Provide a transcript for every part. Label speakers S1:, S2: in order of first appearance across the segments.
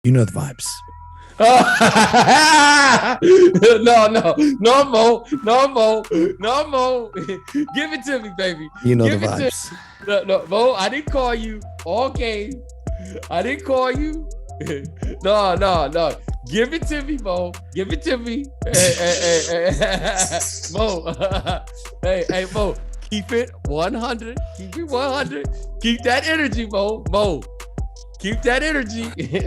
S1: You know the vibes.
S2: No, Mo. Give it to me, baby.
S1: You know
S2: Give
S1: the
S2: it
S1: vibes.
S2: to no, Mo. I didn't call you all game. I didn't call you. No. Give it to me, Mo. Give it to me. Hey, Mo. Hey, Mo. Keep it 100. Keep it 100. Keep that energy, Mo. Keep that energy.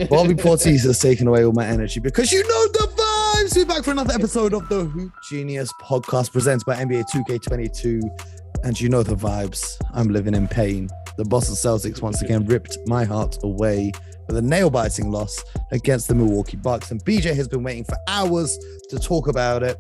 S1: Bobby Portis has taken away all my energy because you know the vibes. We're back for another episode of the Hoop Genius podcast presented by NBA 2K22. And you know the vibes. I'm living in pain. The Boston Celtics once again ripped my heart away with a nail-biting loss against the Milwaukee Bucks. And BJ has been waiting for hours to talk about it.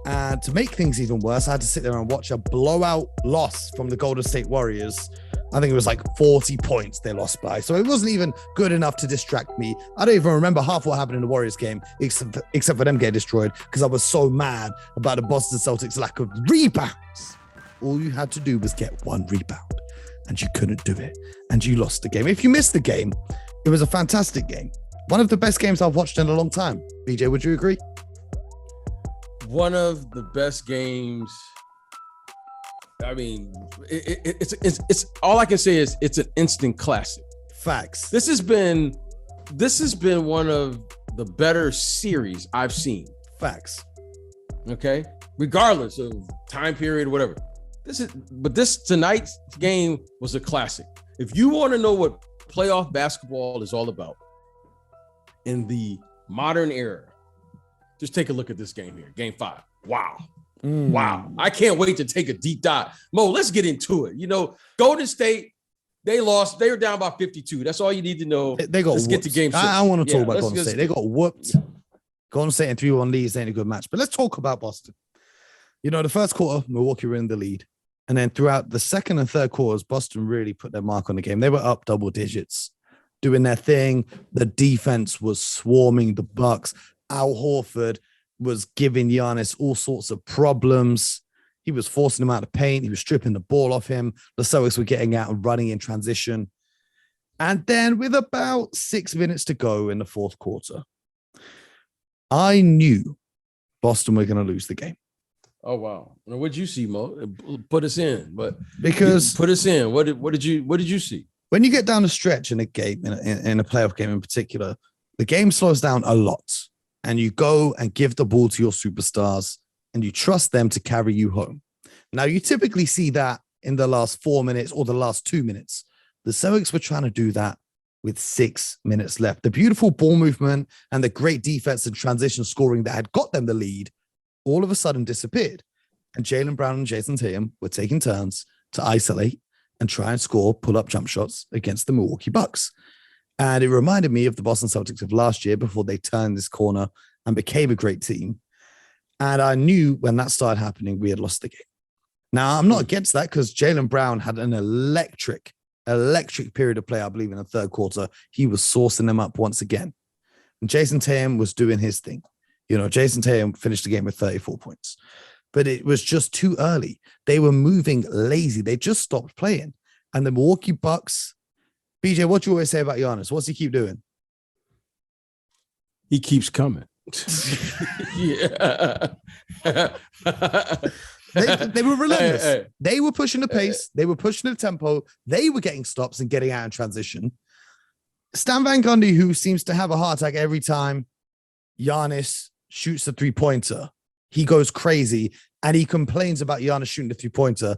S1: And to make things even worse, I had to sit there and watch a blowout loss from the Golden State Warriors. I think it was like 40 points they lost by. So it wasn't even good enough to distract me. I don't even remember half what happened in the Warriors game, except for them getting destroyed because I was so mad about the Boston Celtics' lack of rebounds. All you had to do was get one rebound, and you couldn't do it, and you lost the game. If you missed the game, it was a fantastic game. One of the best games I've watched in a long time. BJ, would you agree?
S2: One of the best games. I mean, it's all I can say is it's an instant classic.
S1: Facts.
S2: This has been one of the better series I've seen.
S1: Facts.
S2: Okay, regardless of time period, whatever. This tonight's game was a classic. If you want to know what playoff basketball is all about in the modern era, just take a look at this game here, Game 5. Wow. Wow. I can't wait to take a deep dive. Mo, let's get into it. You know, Golden State, they lost. They were down by 52. That's all you need to know.
S1: They got
S2: let's
S1: whooped.
S2: get to Game 6.
S1: I want to talk about Golden State. They got whooped. Golden State and 3-1 leads ain't a good match. But let's talk about Boston. You know, the first quarter, Milwaukee were in the lead. And then throughout the second and third quarters, Boston really put their mark on the game. They were up double digits, doing their thing. The defense was swarming the Bucks. Al Horford was giving Giannis all sorts of problems. He was forcing him out of paint. He was stripping the ball off him. The Celtics were getting out and running in transition. And then with about 6 minutes to go in the fourth quarter, I knew Boston were going to lose the game.
S2: Oh, wow. What did you see, Mo? Put us in. But
S1: because
S2: put us in. What did you see?
S1: When you get down the stretch in a game, in a playoff game in particular, the game slows down a lot. And you go and give the ball to your superstars and you trust them to carry you home. Now, you typically see that in the last 4 minutes or the last 2 minutes. The Celtics were trying to do that with 6 minutes left. The beautiful ball movement and the great defense and transition scoring that had got them the lead all of a sudden disappeared. And Jaylen Brown and Jason Tatum were taking turns to isolate and try and score pull-up jump shots against the Milwaukee Bucks. And it reminded me of the Boston Celtics of last year before they turned this corner and became a great team. And I knew when that started happening, we had lost the game. Now, I'm not against that because Jaylen Brown had an electric period of play, I believe, in the third quarter. He was sourcing them up once again. And Jason Tatum was doing his thing. You know, Jason Tatum finished the game with 34 points. But it was just too early. They were moving lazy. They just stopped playing. And the Milwaukee Bucks... BJ, what do you always say about Giannis? What's he keep doing?
S2: He keeps coming. Yeah.
S1: They were relentless. Hey. They were pushing the pace. They were pushing the tempo. They were getting stops and getting out in transition. Stan Van Gundy, who seems to have a heart attack every time Giannis shoots the three-pointer, he goes crazy and he complains about Giannis shooting the three-pointer.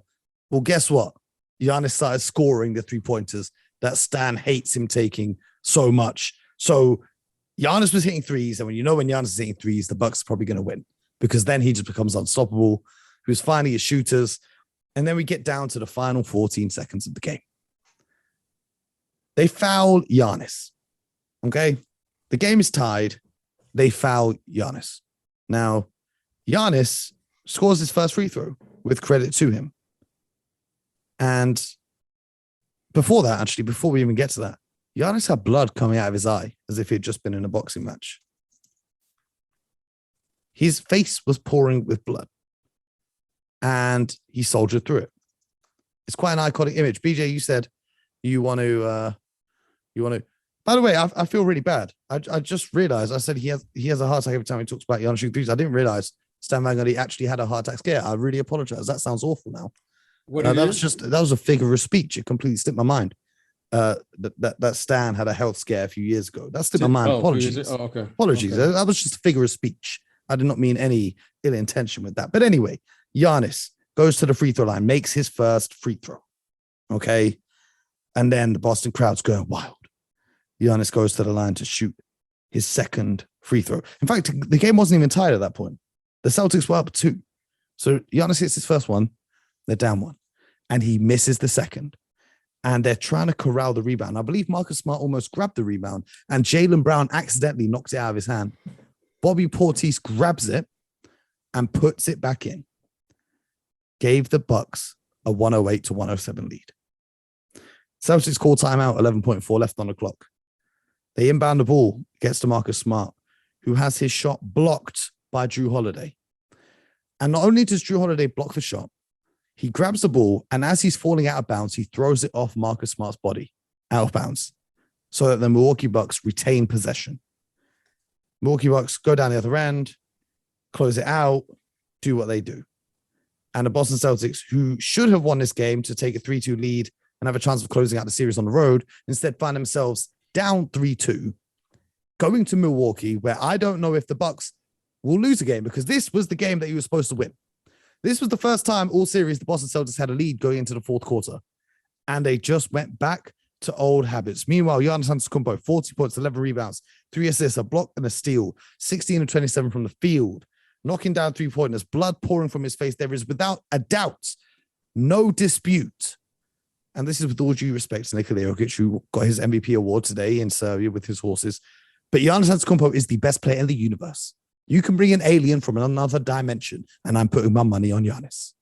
S1: Well, guess what? Giannis started scoring the three-pointers that Stan hates him taking so much. So Giannis was hitting threes, and when Giannis is hitting threes, the Bucks are probably going to win because then he just becomes unstoppable. He was finding his shooters, and then we get down to the final 14 seconds of the game. They foul Giannis. Okay? The game is tied. They foul Giannis. Now, Giannis scores his first free throw with credit to him. And before that, actually, before we even get to that, Giannis had blood coming out of his eye as if he had just been in a boxing match. His face was pouring with blood. And he soldiered through it. It's quite an iconic image. BJ, you said you want to By the way, I feel really bad. I just realized I said he has a heart attack every time he talks about Giannis shooting threes. I didn't realize Stan Van Gundy actually had a heart attack scare. I really apologize. That sounds awful now. That was a figure of speech. It completely slipped my mind. That Stan had a health scare a few years ago. That slipped my mind. Apologies.
S2: Okay.
S1: Apologies.
S2: Okay.
S1: That was just a figure of speech. I did not mean any ill intention with that. But anyway, Giannis goes to the free throw line, makes his first free throw. Okay. And then the Boston crowd's going wild. Giannis goes to the line to shoot his second free throw. In fact, the game wasn't even tied at that point. The Celtics were up 2. So Giannis hits his first one. They're down 1. And he misses the second. And they're trying to corral the rebound. I believe Marcus Smart almost grabbed the rebound. And Jaylen Brown accidentally knocks it out of his hand. Bobby Portis grabs it and puts it back in. Gave the Bucks a 108-107 lead. Celtics call timeout, 11.4 left on the clock. They inbound the ball, gets to Marcus Smart, who has his shot blocked by Drew Holiday. And not only does Drew Holiday block the shot, he grabs the ball, and as he's falling out of bounds, he throws it off Marcus Smart's body, out of bounds, so that the Milwaukee Bucks retain possession. Milwaukee Bucks go down the other end, close it out, do what they do. And the Boston Celtics, who should have won this game to take a 3-2 lead and have a chance of closing out the series on the road, instead find themselves down 3-2, going to Milwaukee, where I don't know if the Bucks will lose a game, because this was the game that you were supposed to win. This was the first time all series the Boston Celtics had a lead going into the fourth quarter, and they just went back to old habits. Meanwhile, Giannis Antetokounmpo, 40 points, 11 rebounds, 3 assists, a block and a steal, 16 of 27 from the field, knocking down 3-pointers, blood pouring from his face. There is, without a doubt, no dispute. And this is with all due respect to Nikola Jokic, who got his MVP award today in Serbia with his horses. But Giannis Antetokounmpo is the best player in the universe. You can bring an alien from another dimension, and I'm putting my money on Giannis.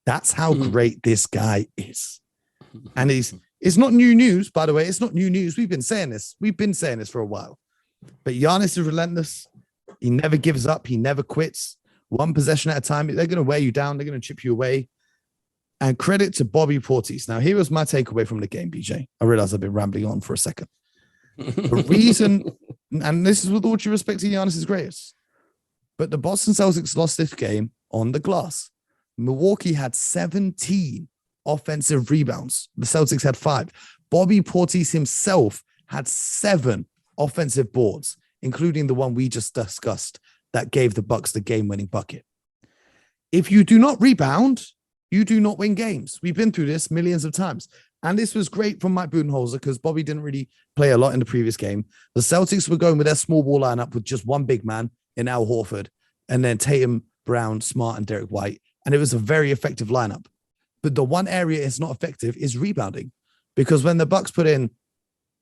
S1: That's how great this guy is. And it's not new news, by the way. It's not new news. We've been saying this. We've been saying this for a while. But Giannis is relentless. He never gives up. He never quits. One possession at a time. They're going to wear you down. They're going to chip you away. And credit to Bobby Portis. Now, here was my takeaway from the game, BJ. I realize I've been rambling on for a second. The reason, and this is with all due respect to Giannis' greatest, but the Boston Celtics lost this game on the glass. Milwaukee had 17 offensive rebounds. The Celtics had 5. Bobby Portis himself had 7 offensive boards, including the one we just discussed that gave the Bucks the game-winning bucket. If you do not rebound, you do not win games. We've been through this millions of times. And this was great from Mike Budenholzer because Bobby didn't really play a lot in the previous game. The Celtics were going with their small ball lineup with just one big man in Al Horford, and then Tatum, Brown, Smart, and Derek White. And it was a very effective lineup. But the one area it's not effective is rebounding, because when the Bucks put in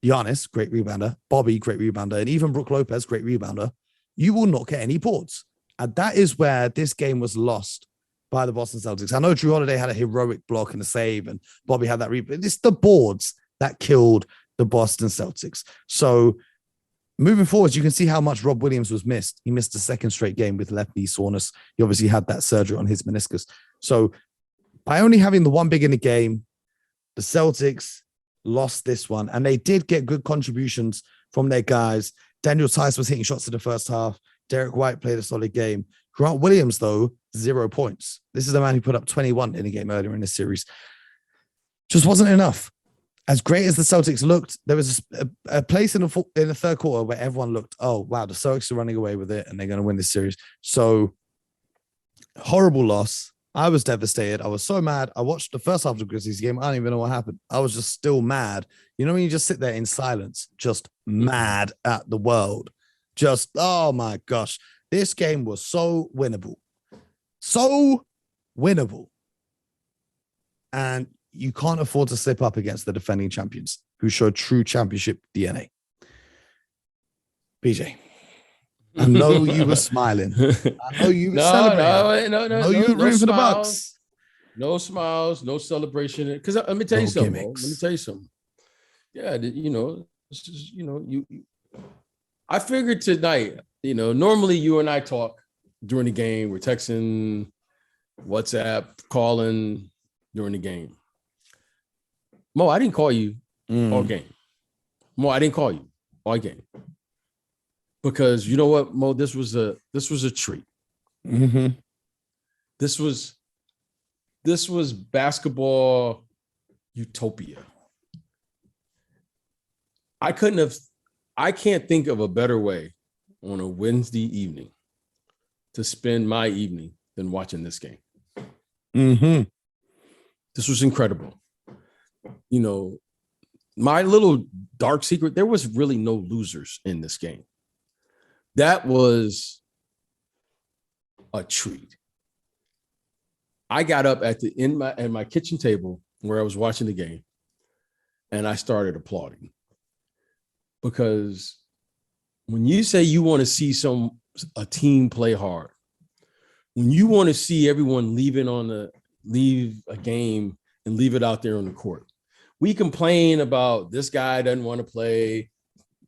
S1: Giannis, great rebounder, Bobby, great rebounder, and even Brook Lopez, great rebounder, you will not get any boards. And that is where this game was lost by the Boston Celtics. I know Drew Holiday had a heroic block and a save, and Bobby had that rebound. It's the boards that killed the Boston Celtics. So moving forward, you can see how much Rob Williams was missed. He missed a second straight game with left knee soreness. He obviously had that surgery on his meniscus. So by only having the one big in the game, the Celtics lost this one. And they did get good contributions from their guys. Daniel Tice was hitting shots in the first half. Derek White played a solid game. Grant Williams, though, 0 points. This is the man who put up 21 in a game earlier in the series. Just wasn't enough. As great as the Celtics looked, there was a place in the third quarter where everyone looked, oh, wow, the Celtics are running away with it and they're going to win this series. So, horrible loss. I was devastated. I was so mad. I watched the first half of the Grizzlies game. I don't even know what happened. I was just still mad. You know when you just sit there in silence, just mad at the world. Just, oh my gosh. This game was so winnable. So winnable. And you can't afford to slip up against the defending champions who showed true championship DNA. BJ, I know you were smiling. I know you were celebrating.
S2: No,
S1: you were rooting for the Bucks.
S2: No smiles, no celebration. Because let me tell you something. Let me tell you something. Yeah, this is, I figured tonight, normally you and I talk during the game. We're texting, WhatsApp, calling during the game. Mo, I didn't call you all game. Mo, I didn't call you. all game. Because you know what, Mo, this was a treat.
S1: Mm-hmm.
S2: This was basketball utopia. I can't think of a better way on a Wednesday evening to spend my evening than watching this game.
S1: Mm-hmm.
S2: This was incredible. You know, my little dark secret, there was really no losers in this game. That was a treat. I got up at my kitchen table where I was watching the game, and I started applauding. Because when you say you want to see a team play hard, when you want to see everyone leave a game and leave it out there on the court, we complain about this guy doesn't want to play,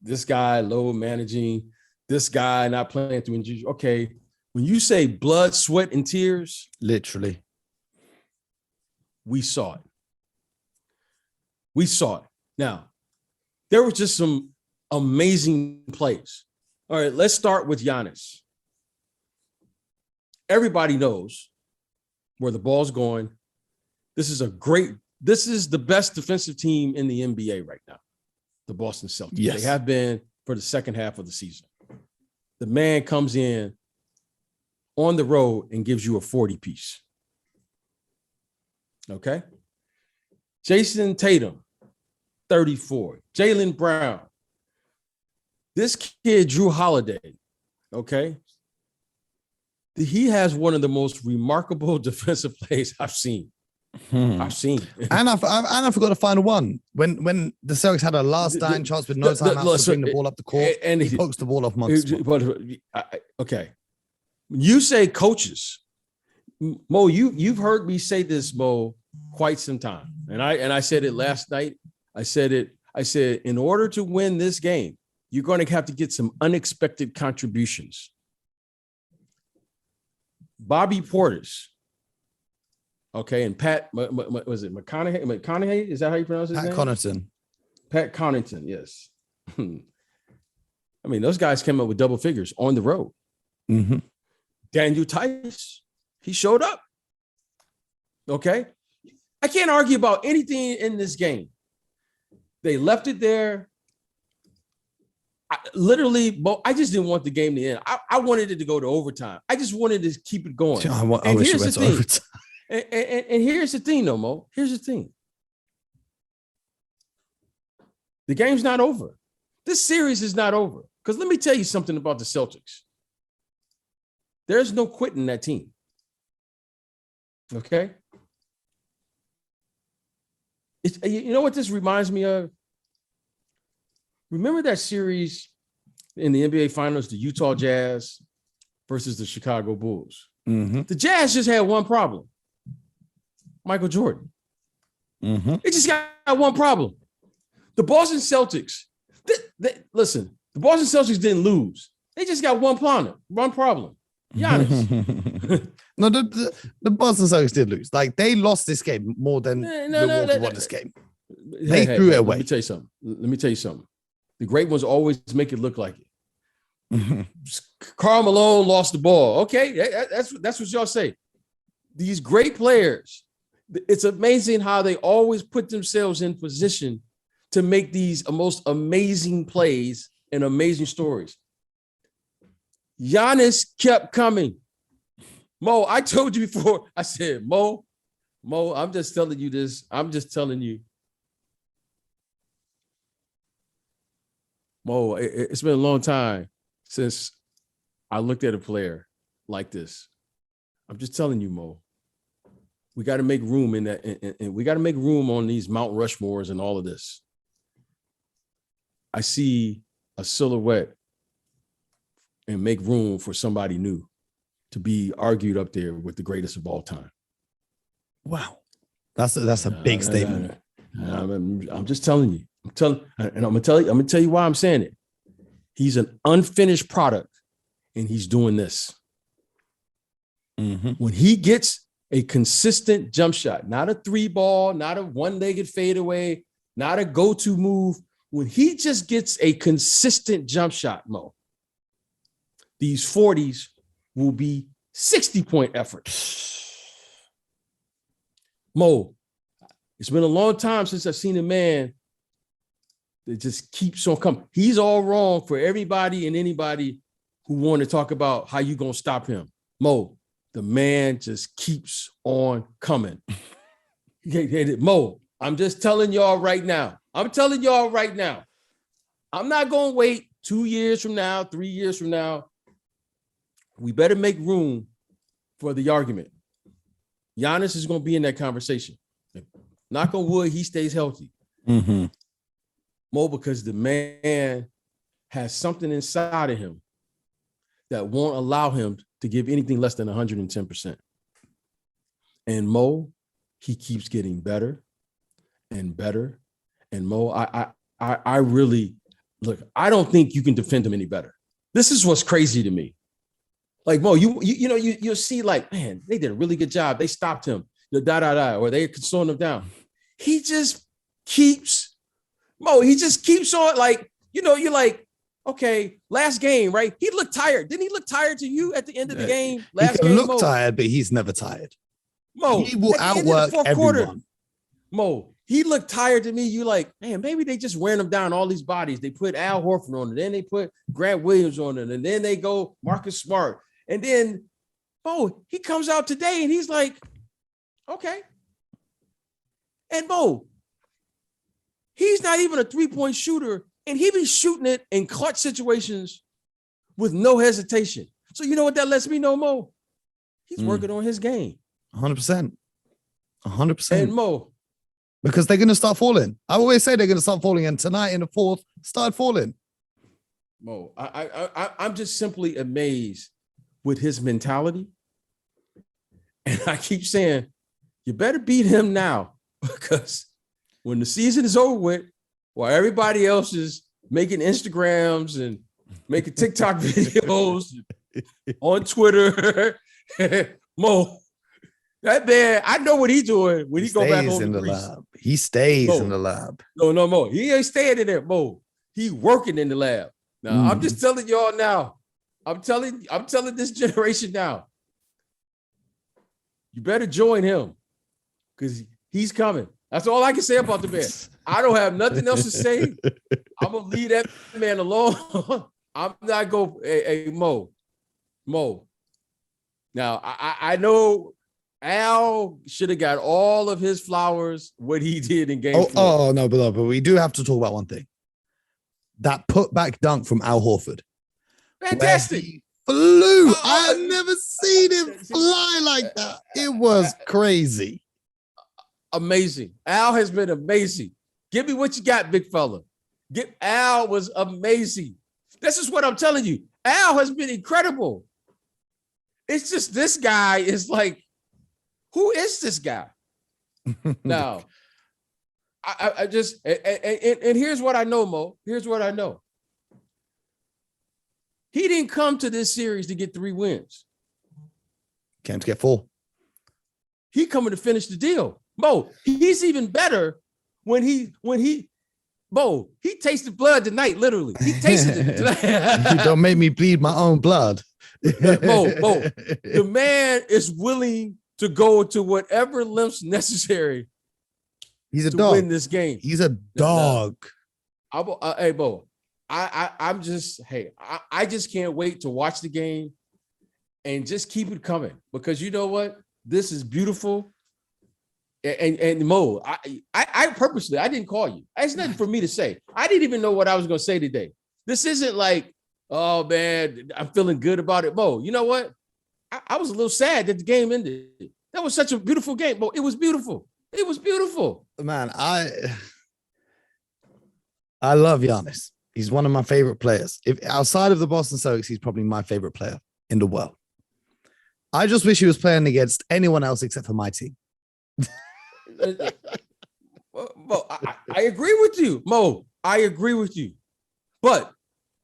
S2: this guy low managing, this guy not playing through injuries. Okay, when you say blood, sweat, and tears,
S1: literally,
S2: we saw it. We saw it. Now, there was just some amazing plays. All right, let's start with Giannis. Everybody knows where the ball's going. This is the best defensive team in the NBA right now, the Boston Celtics.
S1: Yes.
S2: They have been for the second half of the season. The man comes in on the road and gives you a 40-piece. Okay? Jason Tatum, 34. Jaylen Brown. This kid, Drew Holiday, okay? He has one of the most remarkable defensive plays I've seen. I've seen.
S1: And I forgot the final one. When the Celtics had a last dying chance with no timeouts to bring the ball up the court, and he pokes the ball off Monk's spot.
S2: Okay. You say coaches. Mo, you've heard me say this, Mo, quite some time. And I said it last night. I said, in order to win this game, you're going to have to get some unexpected contributions. Bobby Portis, okay, and Pat, was it McConaughey? McConaughey? Is that how you pronounce his name? Pat Connaughton, yes. I mean, those guys came up with double figures on the road.
S1: Mm-hmm.
S2: Daniel Tice, he showed up. Okay? I can't argue about anything in this game. They left it there. I just didn't want the game to end. I wanted it to go to overtime. I just wanted to keep it going.
S1: I wish it went to overtime.
S2: And here's the thing, though, Mo. Here's the thing. The game's not over. This series is not over. Because let me tell you something about the Celtics. There's no quitting that team. Okay? You know what this reminds me of? Remember that series in the NBA Finals, the Utah Jazz versus the Chicago Bulls?
S1: Mm-hmm.
S2: The Jazz just had one problem. Michael Jordan.
S1: Mm-hmm.
S2: They just got one problem. The Boston Celtics, listen, the Boston Celtics didn't lose. They just got one problem. Giannis.
S1: No, the Boston Celtics did lose. Like, they lost this game more than Milwaukee won this game. They threw it away.
S2: Let me tell you something. The great ones always make it look like it. Karl Malone lost the ball. Okay, that's what y'all say. These great players, it's amazing how they always put themselves in position to make these most amazing plays and amazing stories. Giannis kept coming. Mo, I told you before, I said, Mo, I'm just telling you this. I'm just telling you. Mo, it's been a long time since I looked at a player like this. I'm just telling you, Mo. We got to make room in that, and we got to make room on these Mount Rushmores and all of this. I see a silhouette and make room for somebody new to be argued up there with the greatest of all time.
S1: Wow. That's a big statement.
S2: I'm just telling you. I'm gonna tell you why I'm saying it. He's an unfinished product, and he's doing this.
S1: Mm-hmm.
S2: When he gets a consistent jump shot, not a three ball, not a one-legged fadeaway, not a go-to move. when he just gets a consistent jump shot, Mo, these 40s will be 60-point efforts. Mo, it's been a long time since I've seen a man that just keeps on coming. He's all wrong for everybody and anybody who want to talk about how you going to stop him. Mo, the man just keeps on coming. Mo, I'm just telling y'all right now. I'm not going to wait 2 years from now, 3 years from now. We better make room for the argument. Giannis is going to be in that conversation. Knock on wood, he stays healthy.
S1: Mm-hmm.
S2: Mo, because the man has something inside of him that won't allow him to give anything less than 110%. And Mo, he keeps getting better and better. And Mo, I really, look, I don't think you can defend him any better. This is what's crazy to me. Like, Mo, you'll see, like, man, they did a really good job. They stopped him, or they slowing him down. He just keeps, Mo, he just keeps on, like, you're like, okay, last game, right? He looked tired. Didn't he look tired to you at the end of the game?
S1: He can look tired, but he's never tired.
S2: Mo,
S1: he will outwork everyone.
S2: Mo, he looked tired to me. You like, man, maybe they just wearing him down, all these bodies. They put Al Horford on it, then they put Grant Williams on it, and then they go Marcus Smart. And then, Mo, he comes out today and he's like, okay. And Mo, he's not even a three-point shooter, and he be shooting it in clutch situations with no hesitation. So you know what that lets me know, Mo? He's working on his game.
S1: 100%. 100%.
S2: And Mo,
S1: because they're going to start falling. I always say they're going to start falling, and tonight in the fourth, start falling.
S2: Mo, I'm just simply amazed with his mentality. And I keep saying, you better beat him now, because when the season is over with, while everybody else is making Instagrams and making TikTok videos on Twitter, Mo, that man, I know what he's doing when he go back home
S1: in
S2: to
S1: the
S2: Greece.
S1: lab. He stays
S2: Mo,
S1: in the lab.
S2: No, Mo. He ain't staying in there, Mo. He working in the lab. Now, I'm just telling y'all now. I'm telling this generation now. You better join him, because he's coming. That's all I can say about the man. I don't have nothing else to say. I'm gonna leave that man alone. I'm not going. Hey, Mo. Now I know Al should have got all of his flowers what he did in game 4.
S1: Oh no, but we do have to talk about one thing. That putback dunk from Al Horford.
S2: Fantastic.
S1: Flew. I have never seen him fly like that. It was crazy.
S2: Amazing. Al has been amazing. Give me what you got, big fella. Al was amazing. This is what I'm telling you. Al has been incredible. It's just this guy is like, who is this guy? Now, I just, and here's what I know, Mo. Here's what I know. He didn't come to this series to get 3 wins.
S1: Came to get 4.
S2: He coming to finish the deal. Mo, he's even better when he tasted blood tonight, literally. He tasted it tonight.
S1: You don't make me bleed my own blood.
S2: Mo, the man is willing to go to whatever lengths necessary.
S1: He's a dog.
S2: Win this game.
S1: He's a dog.
S2: Hey, Bo, I just can't wait to watch the game and just keep it coming, because you know what? This is beautiful. And Mo, I purposely, I didn't call you. It's nothing for me to say. I didn't even know what I was going to say today. This isn't like, oh man, I'm feeling good about it. Mo, you know what? I was a little sad that the game ended. That was such a beautiful game. Mo, it was beautiful. It was beautiful.
S1: Man, I love Giannis. He's one of my favorite players. If outside of the Boston Celtics, he's probably my favorite player in the world. I just wish he was playing against anyone else except for my team.
S2: Mo, I agree with you, Mo. I agree with you, but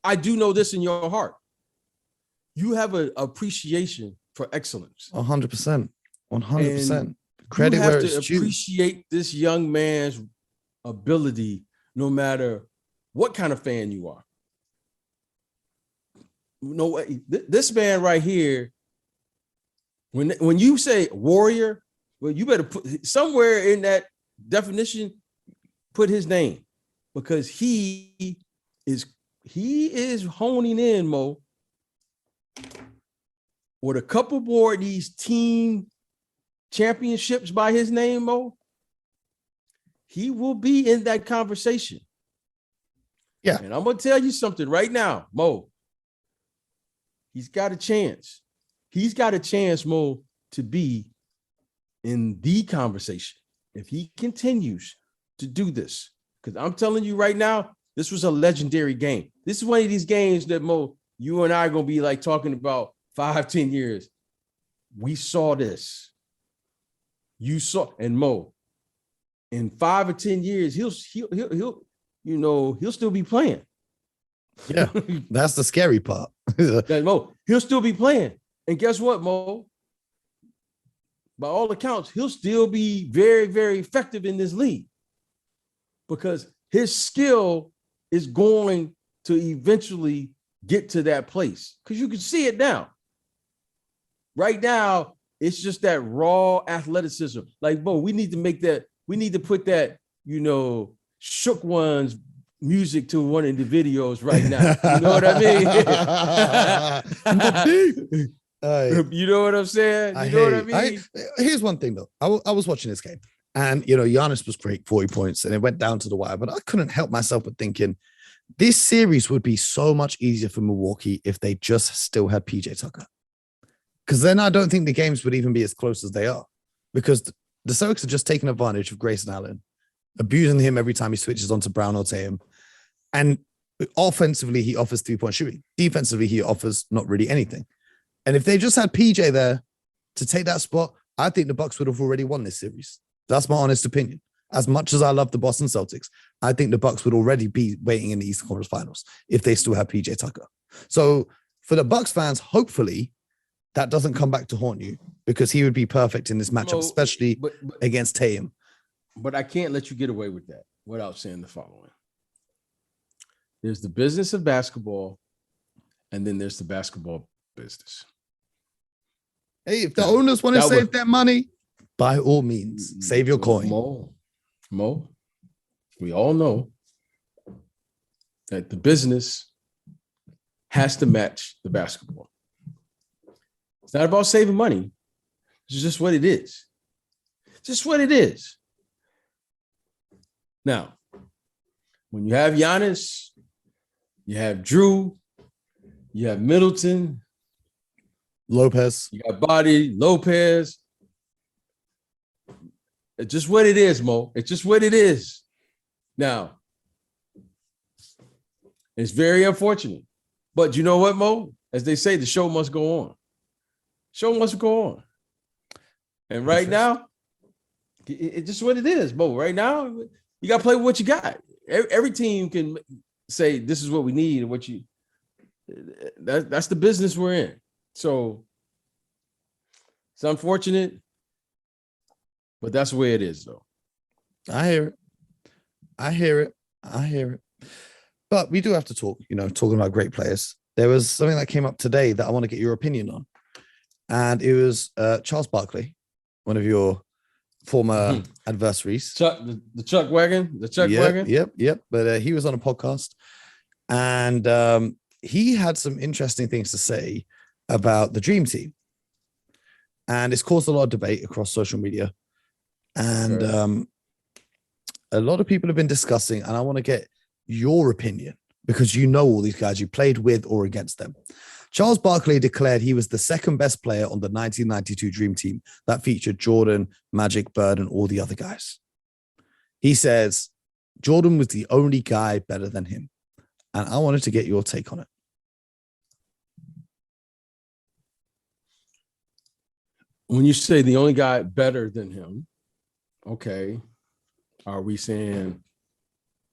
S2: I do know this in your heart. You have an appreciation for excellence.
S1: 100%. 100%. Credit where it's due.
S2: You have to appreciate this young man's ability, no matter what kind of fan you are. No way. This man right here, when you say warrior, well, you better put somewhere in that definition, put his name, because he is honing in, Mo, with a couple more of these team championships by his name, Mo. He will be in that conversation.
S1: Yeah.
S2: And I'm going to tell you something right now, Mo. He's got a chance. He's got a chance, Mo, to be in the conversation if he continues to do this. Because I'm telling you right now, this was a legendary game. This is one of these games that, Mo, you and I are going to be like talking about 5-10 years. We saw this. You saw, and Mo, in 5 or 10 years, he'll still be playing.
S1: Yeah, that's the scary part.
S2: Mo, he'll still be playing. And guess what, Mo? By all accounts, he'll still be very, very effective in this league because his skill is going to eventually get to that place. Because you can see it now. Right now, it's just that raw athleticism. Like, Mo, we need to put that, Shook One's music to one of the videos right now. You know what I mean? You know what I'm saying? You know what I mean?
S1: Here's one thing, though. I was watching this game, and, Giannis was great, 40 points, and it went down to the wire, but I couldn't help myself but thinking this series would be so much easier for Milwaukee if they just still had PJ Tucker. Because then I don't think the games would even be as close as they are, because the Celtics are just taking advantage of Grayson Allen, abusing him every time he switches onto Brown or Tatum. And offensively, he offers 3-point shooting. Defensively, he offers not really anything. And if they just had PJ there to take that spot, I think the Bucks would have already won this series. That's my honest opinion. As much as I love the Boston Celtics, I think the Bucks would already be waiting in the Eastern Conference Finals if they still have PJ Tucker. So for the Bucks fans, hopefully that doesn't come back to haunt you, because he would be perfect in this matchup, especially against Tatum.
S2: But I can't let you get away with that without saying the following. There's the business of basketball, and then there's the basketball business.
S1: Hey, if the owners want to save their money, by all means, save your coin.
S2: Mo, we all know that the business has to match the basketball. It's not about saving money. It's just what it is. Just what it is. Now, when you have Giannis, you have Drew, you have Middleton,
S1: Lopez,
S2: you got Body, Lopez. It's just what it is, Mo. It's just what it is. Now, it's very unfortunate. But you know what, Mo? As they say, the show must go on. Show must go on. And right now, it's just what it is, Mo. Right now, you got to play with what you got. Every team can say, this is what we need and what you, that's the business we're in. So it's unfortunate, but that's the way it is, though.
S1: I hear it. But we do have to talk, talking about great players. There was something that came up today that I want to get your opinion on. And it was Charles Barkley, one of your former adversaries.
S2: The Chuck Wagon?
S1: Yep. But he was on a podcast, and he had some interesting things to say about the Dream Team. And it's caused a lot of debate across social media. And a lot of people have been discussing, and I want to get your opinion, because you know all these guys, you played with or against them. Charles Barkley declared he was the second best player on the 1992 Dream Team that featured Jordan, Magic, Bird, and all the other guys. He says Jordan was the only guy better than him. And I wanted to get your take on it.
S2: When you say the only guy better than him, okay, are we saying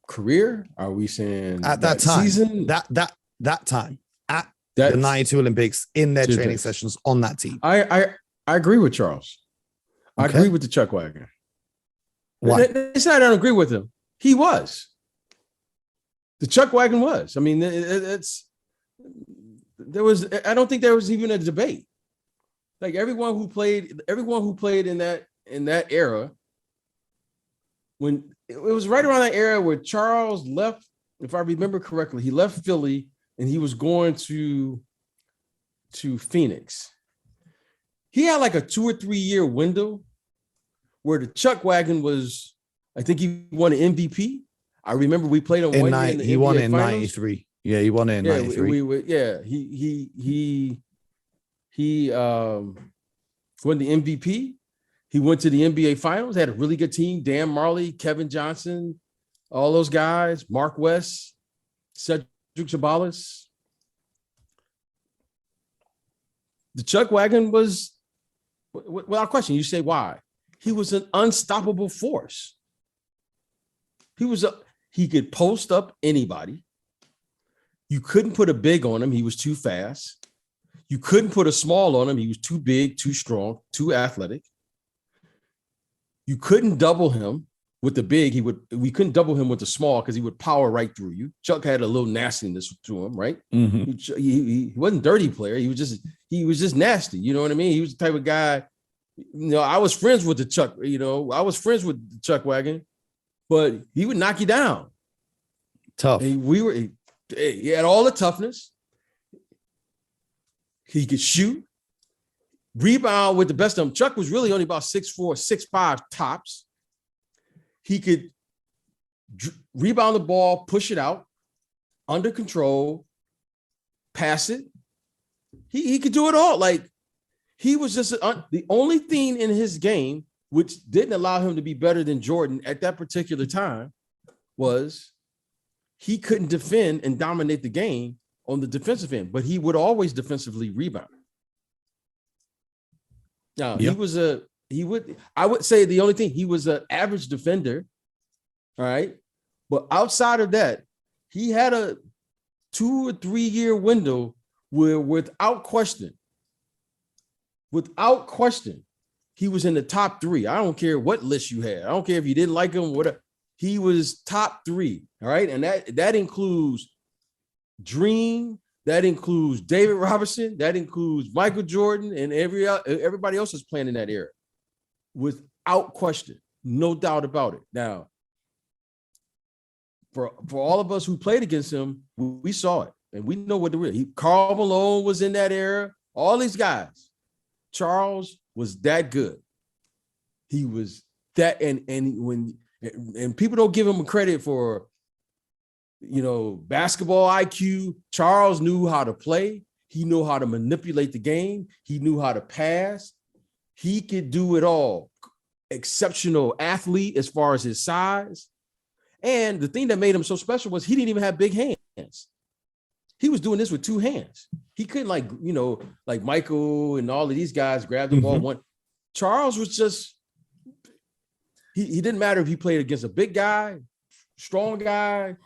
S2: career? Are we saying
S1: at that time,
S2: season?
S1: That time at the 92 Olympics, in their training sessions on that team?
S2: I agree with Charles. I agree with the Chuck Wagon.
S1: Why?
S2: It's not I don't agree with him. He was. The Chuck Wagon was. I mean, I don't think there was even a debate. Like everyone who played in that era, when it was right around that era where Charles left, if I remember correctly, he left Philly and he was going to Phoenix. He had like a 2 or 3 year window where the Chuck Wagon was, I think he won an MVP. I remember we played him
S1: in
S2: one
S1: year
S2: in the
S1: he
S2: NBA
S1: won it in
S2: Finals.
S1: 93. Yeah, he won it in 93.
S2: He won the MVP. He went to the NBA Finals, had a really good team. Dan Marley, Kevin Johnson, all those guys, Mark West, Cedric Sabalas. The Chuck Wagon was, without question, you say why? He was an unstoppable force. He could post up anybody. You couldn't put a big on him. He was too fast. You couldn't put a small on him. He was too big, too strong, too athletic. You couldn't double him with the big. We couldn't double him with the small because he would power right through you. Chuck had a little nastiness to him, right?
S1: Mm-hmm.
S2: He wasn't a dirty player. He was just nasty. You know what I mean? He was the type of guy, I was friends with the Chuck, I was friends with the Chuck Wagon, but he would knock you down.
S1: Tough.
S2: He had all the toughness. He could shoot, rebound with the best of them. Chuck was really only about 6'4", 6'5" tops. He could rebound the ball, push it out, under control, pass it. He could do it all. Like, he was just the only thing in his game which didn't allow him to be better than Jordan at that particular time was he couldn't defend and dominate the game on the defensive end, but he would always defensively rebound. Now, I would say the only thing, he was an average defender, all right? But outside of that, he had a 2 or 3 year window where without question, he was in the top 3. I don't care what list you had. I don't care if you didn't like him, whatever. He was top 3, all right? And that includes Dream, that includes David Robinson, that includes Michael Jordan, and everybody else is playing in that era, without question, no doubt about it. Now, for all of us who played against him, we saw it, and we know what the real. Karl Malone was in that era. All these guys. Charles was that good. He was that, and people don't give him credit for, basketball IQ. Charles knew how to play. He knew how to manipulate the game. He knew how to pass. He could do it all. Exceptional athlete as far as his size. And the thing that made him so special was he didn't even have big hands. He was doing this with 2 hands. He couldn't like Michael and all of these guys grab the ball one. Charles was just, he didn't matter if he played against a big guy, strong guy,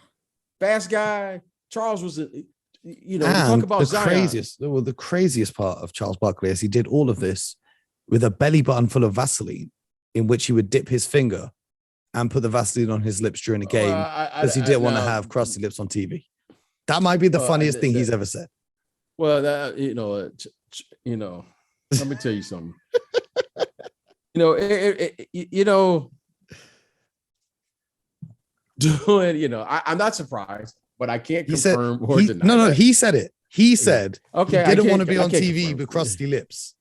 S2: fast guy. Charles was, talk about Zion.
S1: The craziest part of Charles Barkley is he did all of this with a belly button full of Vaseline in which he would dip his finger and put the Vaseline on his lips during a game because he didn't want to have crusty lips on TV. That might be the funniest thing he's ever said.
S2: Well, let me tell you something. I'm not surprised, but I can't confirm or deny.
S1: No, he said it. He said
S2: he
S1: didn't want to be on TV with crusty lips.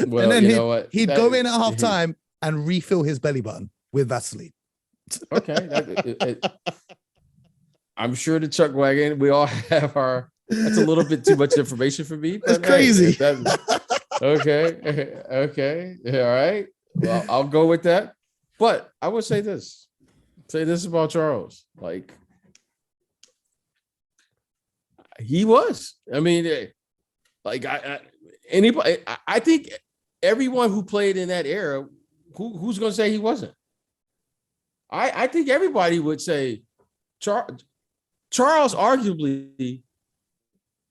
S2: Well,
S1: and then he'd go in at halftime and refill his belly button with Vaseline.
S2: Okay. I'm sure the Chuck Wagon, we all have that's a little bit too much information for me.
S1: It's crazy.
S2: Okay. All right. Well, I'll go with that. But I would say this about Charles. Like, he was. I mean, like I think everyone who played in that era, who's going to say he wasn't? I think everybody would say Charles arguably,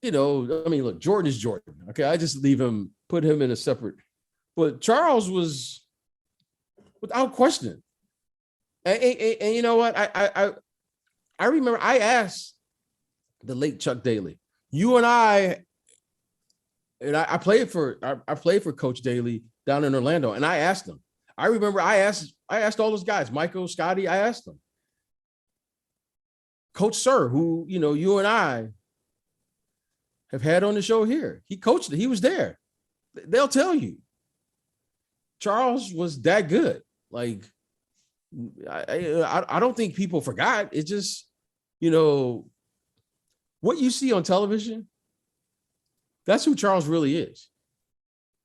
S2: look, Jordan is Jordan. Okay, I just put him in a separate. But Charles was without question. And you know what? I remember I asked the late Chuck Daly. You and I played for Coach Daly down in Orlando, and I asked him. I remember I asked all those guys, Michael, Scotty. I asked them, Coach Sir, who you and I have had on the show here. He coached it. He was there. They'll tell you, Charles was that good. Like, I don't think people forgot. It's just, what you see on television, that's who Charles really is.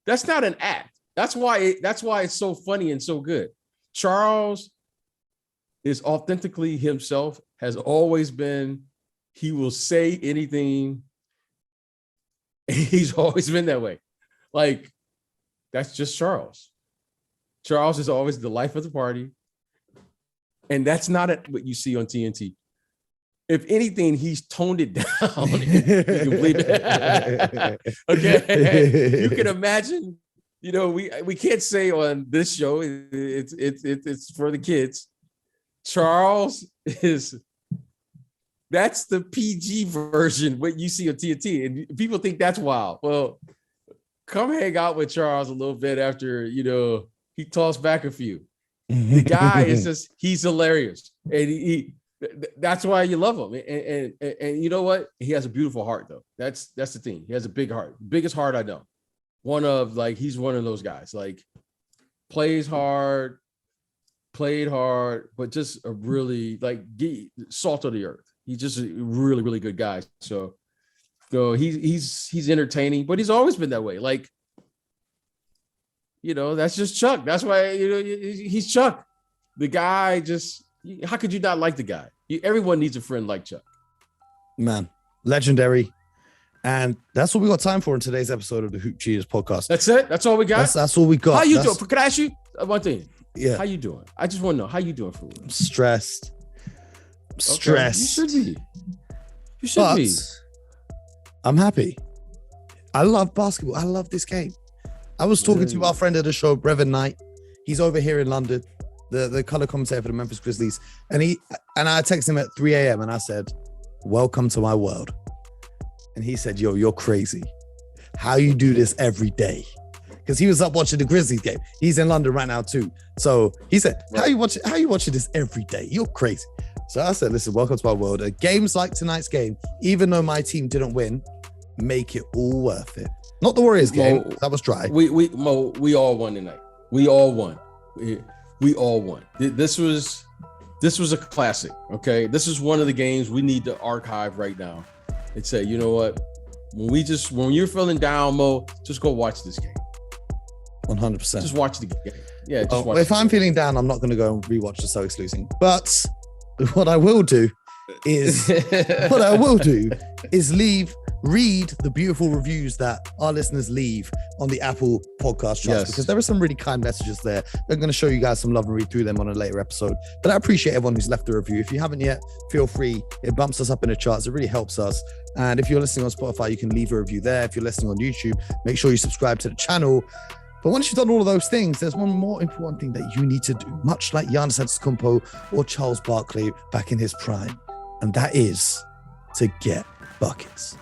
S2: That's not an act. That's why it's so funny and so good. Charles is authentically himself, has always been. He will say anything. He's always been that way. Like, that's just Charles. Charles is always the life of the party. And that's not what you see on TNT. If anything, he's toned it down. You can believe it. Okay. You can imagine, we can't say on this show, it's for the kids. Charles that's the PG version, what you see on TNT. And people think that's wild. Well, come hang out with Charles a little bit after, he tossed back a few. The guy is just, he's hilarious. And that's why you love him. And you know what? He has a beautiful heart, though. That's the thing. He has a big heart. Biggest heart I know. He's one of those guys. Like, played hard, but just a really, salt of the earth. He's just a really, really good guy. So he's entertaining, but he's always been that way. Like, that's just Chuck. That's why, he's Chuck. The guy just, how could you not like the guy? Everyone needs a friend like Chuck.
S1: Man, legendary. And that's what we got time for in today's episode of the Hoop Cheaters podcast.
S2: That's it? That's all we got?
S1: That's all we got.
S2: How you doing? Can I ask you one thing?
S1: Yeah.
S2: How you doing? I just want to know, how you doing for real?
S1: Stressed.
S2: Okay. You should be. But
S1: I'm happy. I love basketball. I love this game. I was talking to our friend of the show, Brevin Knight. He's over here in London, the color commentator for the Memphis Grizzlies. And I texted him at 3 a.m. and I said, welcome to my world. And he said, yo, you're crazy. How you do this every day? Because he was up watching the Grizzlies game. He's in London right now too. So he said, how you watching this every day? You're crazy. So I said, listen, welcome to my world. Games like tonight's game, even though my team didn't win, make it all worth it. Not the Warriors game. That was dry.
S2: We all won tonight. We all won. We all won. This was a classic. Okay. This is one of the games we need to archive right now and say, you know what? When you're feeling down, Mo, just go watch this game.
S1: 100%.
S2: Just watch the game. Yeah.
S1: If I'm feeling down, I'm not going to go and rewatch the Celtics losing. But what I will do is read the beautiful reviews that our listeners leave on the Apple Podcast Trust, because there are some really kind messages there. They're going to show you guys some love and read through them on a later episode. But I appreciate everyone who's left a review. If you haven't yet, feel free. It bumps us up in the charts. It really helps us. And if you're listening on Spotify, you can leave a review there. If you're listening on YouTube, make sure you subscribe to the channel. But once you've done all of those things, there's one more important thing that you need to do, much like Giannis Antetokounmpo or Charles Barkley back in his prime. And that is to get buckets.